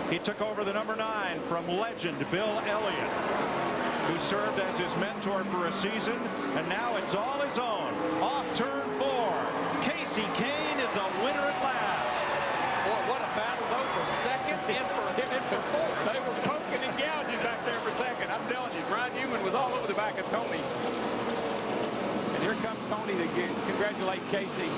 He took over the number 9 from legend Bill Elliott, who served as his mentor for a season, and now it's all his own. Off turn 4. Kasey Kahne is a winner at last. Boy, what a battle though for second and for him in for fourth. They were poking and gouging back there for second. I'm telling you, Brian Newman was all over the back of Tony. And here comes Tony to congratulate Kasey.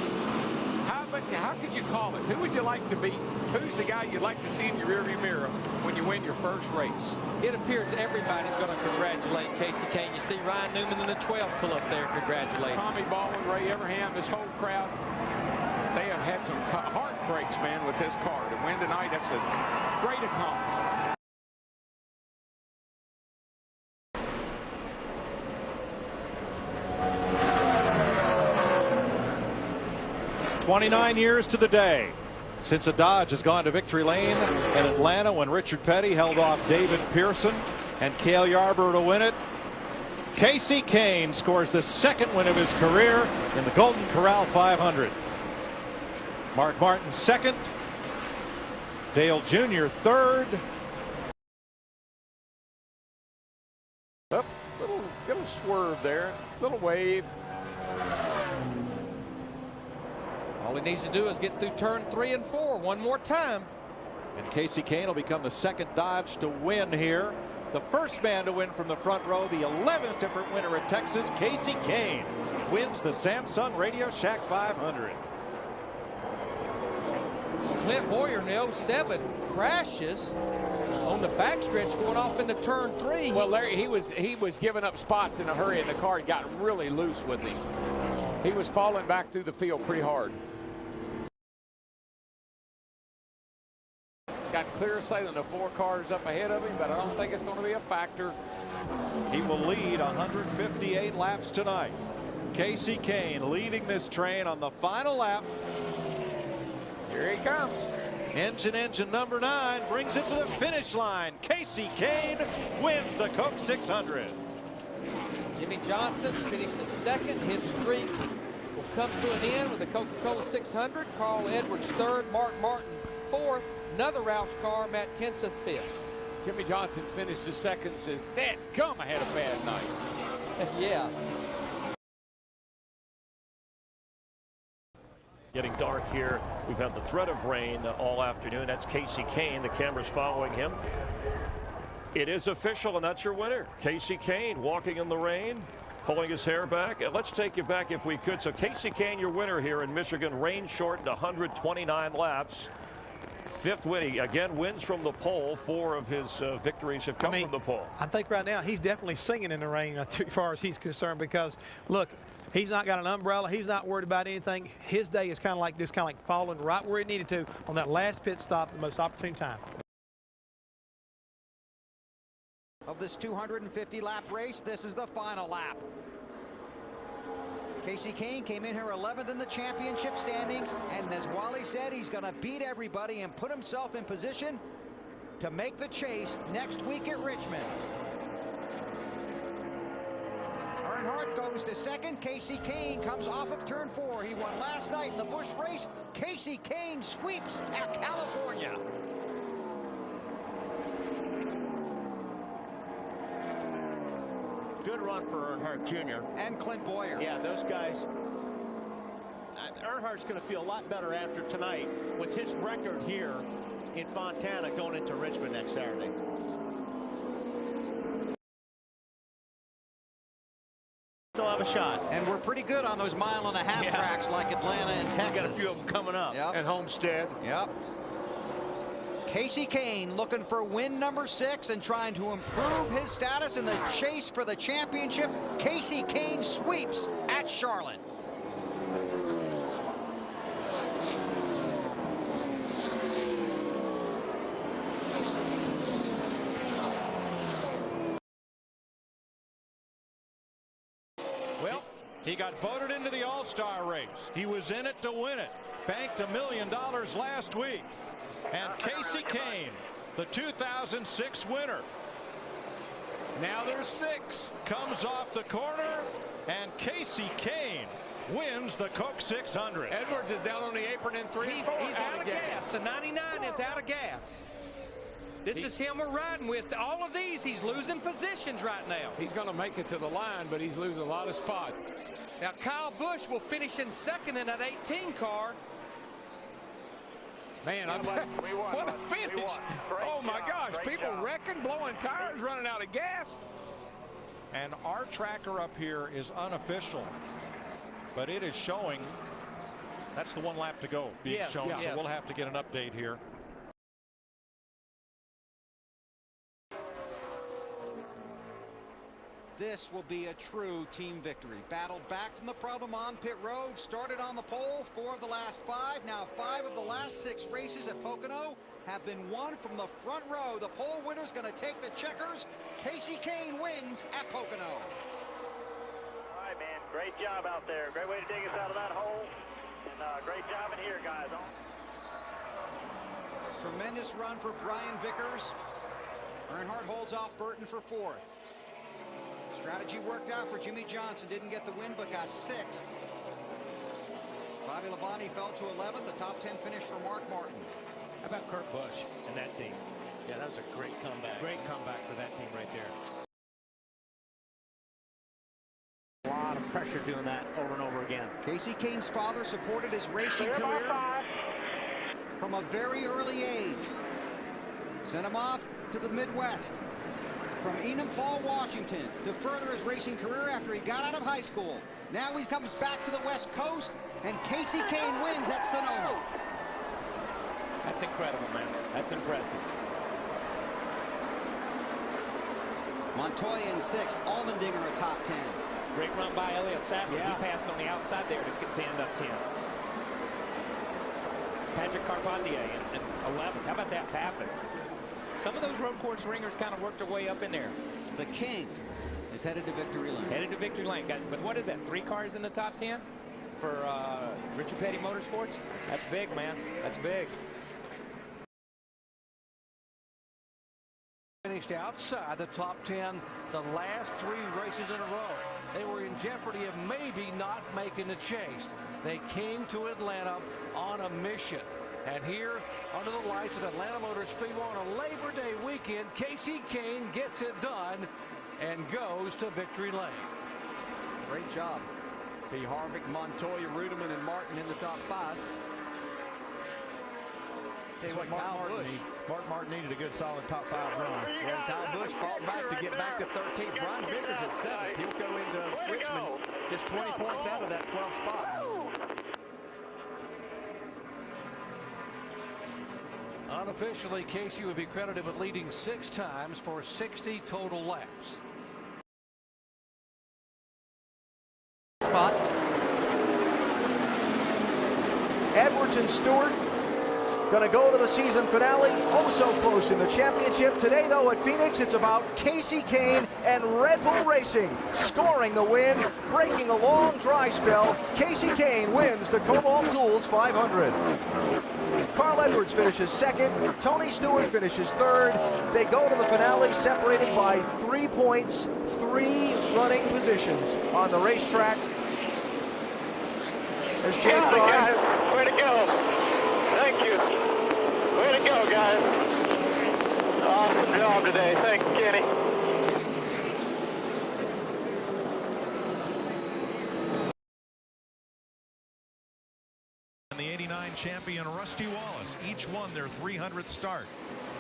How could you call it? Who would you like to beat? Who's the guy you'd like to see in your rearview mirror when you win your first race? It appears everybody's going to congratulate Kasey Kahne. You see Ryan Newman in the 12th pull up there congratulate. Tommy Baldwin, Ray Everham, this whole crowd, they have had some heartbreaks, man, with this car. To win tonight, that's a great accomplishment. 29 years to the day since a Dodge has gone to victory lane in Atlanta when Richard Petty held off David Pearson and Cale Yarborough to win it. Kasey Kahne scores the second win of his career in the Golden Corral 500. Mark Martin second. Dale Jr. third. Up, little swerve there, little wave. All he needs to do is get through turn 3 and 4 one more time. And Kasey Kahne will become the second Dodge to win here. The first man to win from the front row, the 11th different winner at Texas, Kasey Kahne wins the Samsung Radio Shack 500. Clint Boyer in the 07 crashes on the backstretch going off into turn 3. Well, Larry, he was giving up spots in a hurry, and the car got really loose with him. He was falling back through the field pretty hard. Got clear sailing, the 4 cars up ahead of him, but I don't think it's going to be a factor. He will lead 158 laps tonight. Kasey Kahne leading this train on the final lap. Here he comes. Engine number 9 brings it to the finish line. Kasey Kahne wins the Coke 600. Jimmy Johnson finishes second. His streak will come to an end with the Coca-Cola 600. Carl Edwards third. Mark Martin fourth. Another Roush car, Matt Kenseth fifth. Jimmy Johnson finishes second, says, "Dad, come, I had a bad night." Yeah. Getting dark here. We've had the threat of rain all afternoon. That's Kasey Kahne. The camera's following him. It is official, and that's your winner. Kasey Kahne walking in the rain, pulling his hair back. And let's take you back if we could. So Kasey Kahne, your winner here in Michigan, rain shortened 129 laps. 5th win. He again wins from the pole. 4 of his victories have come from the pole. I think right now he's definitely singing in the rain as far as he's concerned, because look, he's not got an umbrella. He's not worried about anything. His day is kind of like this, kind of like falling right where it needed to on that last pit stop, the most opportune time. Of this 250 lap race, this is the final lap. Kasey Kahne came in here 11th in the championship standings, and as Wally said, he's going to beat everybody and put himself in position to make the chase next week at Richmond. Earnhardt goes to second. Kasey Kahne comes off of turn 4. He won last night in the Busch race. Kasey Kahne sweeps at California. Good run for Earnhardt Jr. And Clint Boyer. Yeah, those guys. Earnhardt's going to feel a lot better after tonight with his record here in Fontana going into Richmond next Saturday. Still have a shot. And we're pretty good on those mile-and-a-half tracks like Atlanta and Texas. Got a few of them coming up. Yep. And Homestead. Yep. Kasey Kahne looking for win number 6 and trying to improve his status in the chase for the championship. Kasey Kahne sweeps at Charlotte. Well, he got voted into the All-Star race. He was in it to win it. Banked $1 million last week. And Kasey Kahne, the 2006 winner. Now there's 6. Comes off the corner, and Kasey Kahne wins the Coke 600. Edwards is down on the apron in 3 and 4. He's out of gas. The 99 is out of gas. This is him we're riding with. All of these, he's losing positions right now. He's going to make it to the line, but he's losing a lot of spots. Now, Kyle Busch will finish in second in that 18 car. Man, what a finish. Oh, my gosh. People wrecking, blowing tires, running out of gas. And our tracker up here is unofficial, but it is showing that's the 1 lap to go being shown. Yes. So we'll have to get an update here. This will be a true team victory. Battled back from the problem on pit road, started on the pole, 4 of the last 5. Now 5 of the last 6 races at Pocono have been won from the front row. The pole winner's going to take the checkers. Kasey Kahne wins at Pocono. All right, man. Great job out there. Great way to dig us out of that hole. And great job in here, guys. Tremendous run for Brian Vickers. Earnhardt holds off Burton for 4th. Strategy worked out for Jimmy Johnson. Didn't get the win, but got 6th. Bobby Labonte fell to 11th. The top 10 finish for Mark Martin. How about Kurt Busch and that team? Yeah, that was a great comeback. Great comeback for that team right there. A lot of pressure doing that over and over again. Kasey Kahne's father supported his racing career from a very early age. Sent him off to the Midwest from Enumclaw, Washington, to further his racing career after he got out of high school. Now he comes back to the West Coast, and Kasey Kahne wins at Sonoma. That's incredible, man. That's impressive. Montoya in 6th, Allmendinger a top 10. Great run by Elliott Sadler. He passed on the outside there to end up 10th. Patrick Carpentier in 11th. How about that Pappas? Some of those road course ringers kind of worked their way up in there. The King is headed to victory lane. Headed to victory lane. But what is that? 3 cars in the top 10 for Richard Petty Motorsports? That's big, man. That's big. Finished outside the top 10 the last 3 races in a row. They were in jeopardy of maybe not making the chase. They came to Atlanta on a mission. And here, under the lights at Atlanta Motor Speedway on a Labor Day weekend, Kasey Kahne gets it done and goes to victory lane. Great job. B. Harvick, Montoya, Ruderman, and Martin in the top 5. Tell you what, Mark Martin needed a good solid top 5 run. Well, Kyle Busch fought back to get back to 13th. Brian Vickers at 7th. He'll go into Richmond just 20 points out of that 12th spot. Unofficially, Kasey would be credited with leading 6 times for 60 total laps. Spot. Edwards and Stewart going to go to the season finale. Oh, so close in the championship. Today, though, at Phoenix, it's about Kasey Kahne and Red Bull Racing scoring the win, breaking a long dry spell. Kasey Kahne wins the Cobalt Tools 500. Carl Edwards finishes 2nd. Tony Stewart finishes 3rd. They go to the finale separated by 3 points, 3 running positions on the racetrack. There's Jay Fry. Guys, way to go. Thank you. Way to go, guys. Awesome job today. Thank you, Kenny. And the '89 champion Rusty Wallace each won their 300th start.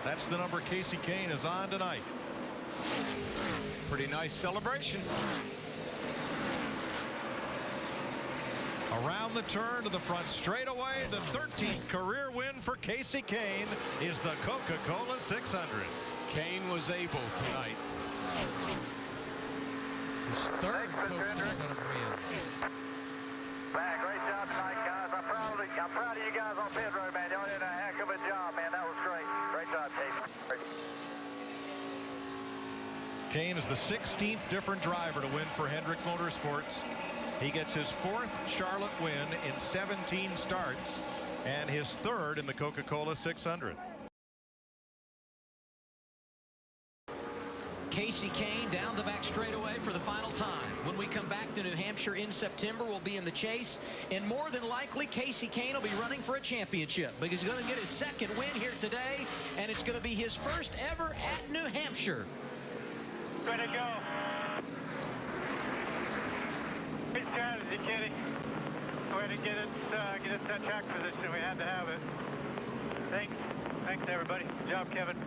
That's the number Kasey Kahne is on tonight. Pretty nice celebration. Around the turn to the front straightaway, the 13th career win for Kasey Kahne is the Coca-Cola 600. Kahne was able tonight. It's his 3rd Coca-Cola win. Man, great job tonight, guys. I'm proud of you guys on pit road, man. Y'all did a heck of a job, man. That was great. Great job, Kasey. Kahne is the 16th different driver to win for Hendrick Motorsports. He gets his 4th Charlotte win in 17 starts and his 3rd in the Coca-Cola 600. Kasey Kahne down the back straightaway for the final time. When we come back to New Hampshire in September, we'll be in the chase. And more than likely, Kasey Kahne will be running for a championship because he's going to get his second win here today. And it's going to be his first ever at New Hampshire. Way to go. Great strategy, Kenny. Way to get us that track position. We had to have it. Thanks. Thanks, everybody. Good job, Kevin.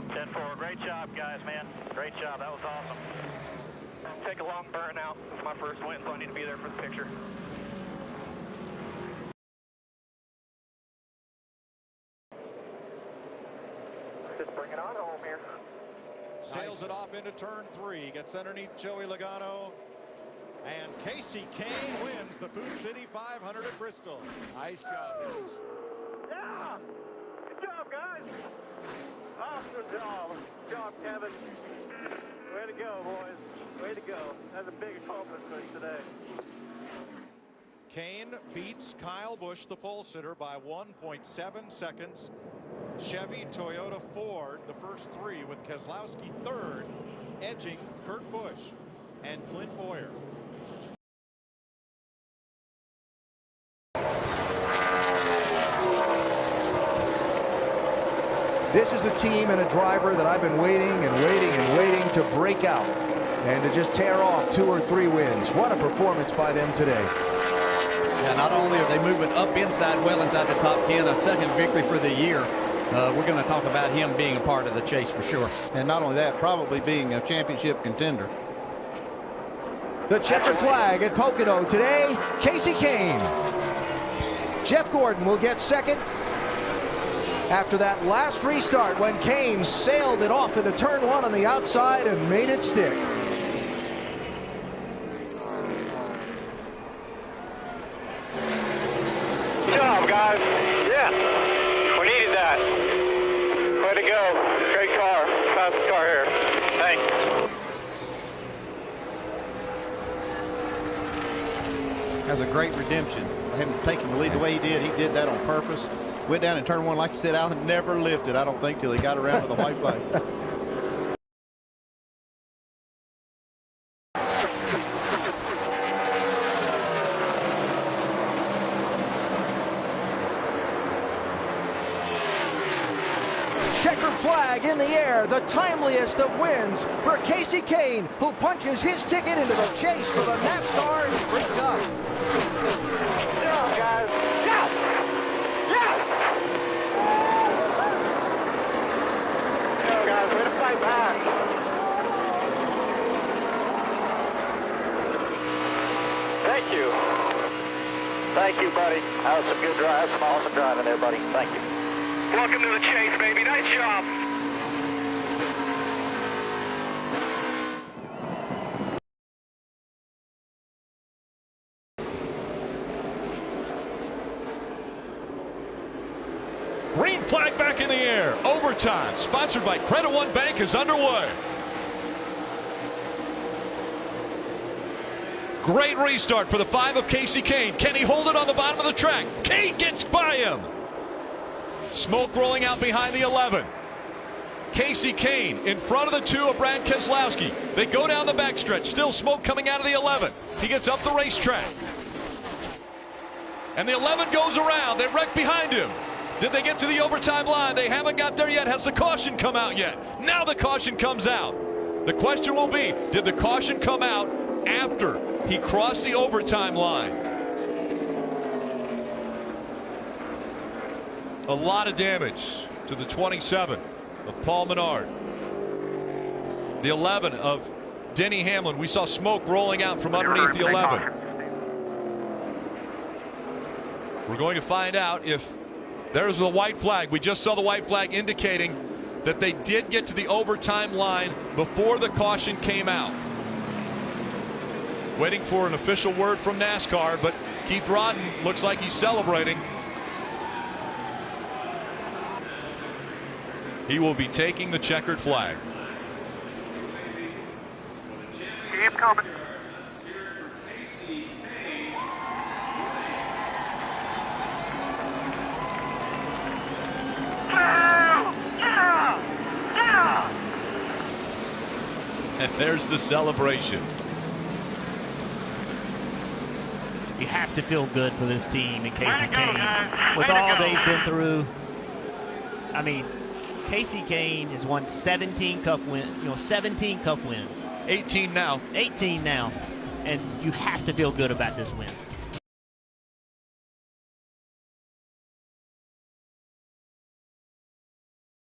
10-4. Great job, guys, man. Great job. That was awesome. Take a long burnout. It's my first win, so I need to be there for the picture. Just bring it on home here. Sails it off into turn 3. Gets underneath Joey Logano. And Kasey Kahne wins the Food City 500 at Bristol. Nice job. Yeah! Good job, guys. Awesome job. Good job, Kevin. Way to go, boys. Way to go. That's a big accomplishment today. Kahne beats Kyle Busch, the pole sitter, by 1.7 seconds. Chevy, Toyota, Ford, the first 3, with Keselowski third, edging Kurt Busch and Clint Boyer. This is a team and a driver that I've been waiting and waiting to break out and to just tear off 2 or 3 wins. What a performance by them today. Yeah, not only are they moving up inside, well inside the top 10, a second victory for the year. We're going to talk about him being a part of the chase for sure. And not only that, probably being a championship contender. The checkered flag at Pocono today, Kasey Kahne. Jeff Gordon will get second after that last restart when Kahne sailed it off into turn 1 on the outside and made it stick. Good job, guys. Yeah, we needed that. Way to go. Great car. Fastest car here. Thanks. That's a great redemption. Him taking the lead the way he did that on purpose. Went down in turn 1, like you said, Alan, never lifted, I don't think, till he got around to the white flag. Checker flag in the air, the timeliest of wins for Kasey Kahne, who punches his ticket into the chase for the NASCAR Sprint Cup. Good job, guys. Yeah! Yeah! Go, guys. Way to fight back. Thank you. Thank you, buddy. That was some good drive, some awesome driving there, buddy. Thank you. Welcome to the chase, baby. Nice job. Green flag back in the air. Overtime, sponsored by Credit One Bank, is underway. Great restart for the 5 of Kasey Kahne. Can he hold it on the bottom of the track? Kahne gets by him. Smoke rolling out behind the 11. Kasey Kahne in front of the 2 of Brad Keselowski. They go down the backstretch. Still smoke coming out of the 11. He gets up the racetrack. And the 11 goes around. They wreck behind him. Did they get to the overtime line? They haven't got there yet. Has the caution come out yet? Now the caution comes out. The question will be, did the caution come out after he crossed the overtime line? A lot of damage to the 27 of Paul Menard. The 11 of Denny Hamlin. We saw smoke rolling out from underneath the 11. We're going to find out if there's the white flag. We just saw the white flag indicating that they did get to the overtime line before the caution came out. Waiting for an official word from NASCAR, but Keith Rodden looks like he's celebrating. He will be taking the checkered flag. Keep coming. Yeah! And there's the celebration. You have to feel good for this team and Kasey Kahne. With all they've been through, I mean, Kasey Kahne has won 17 cup wins, 17 cup wins. 18 now. 18 now. And you have to feel good about this win.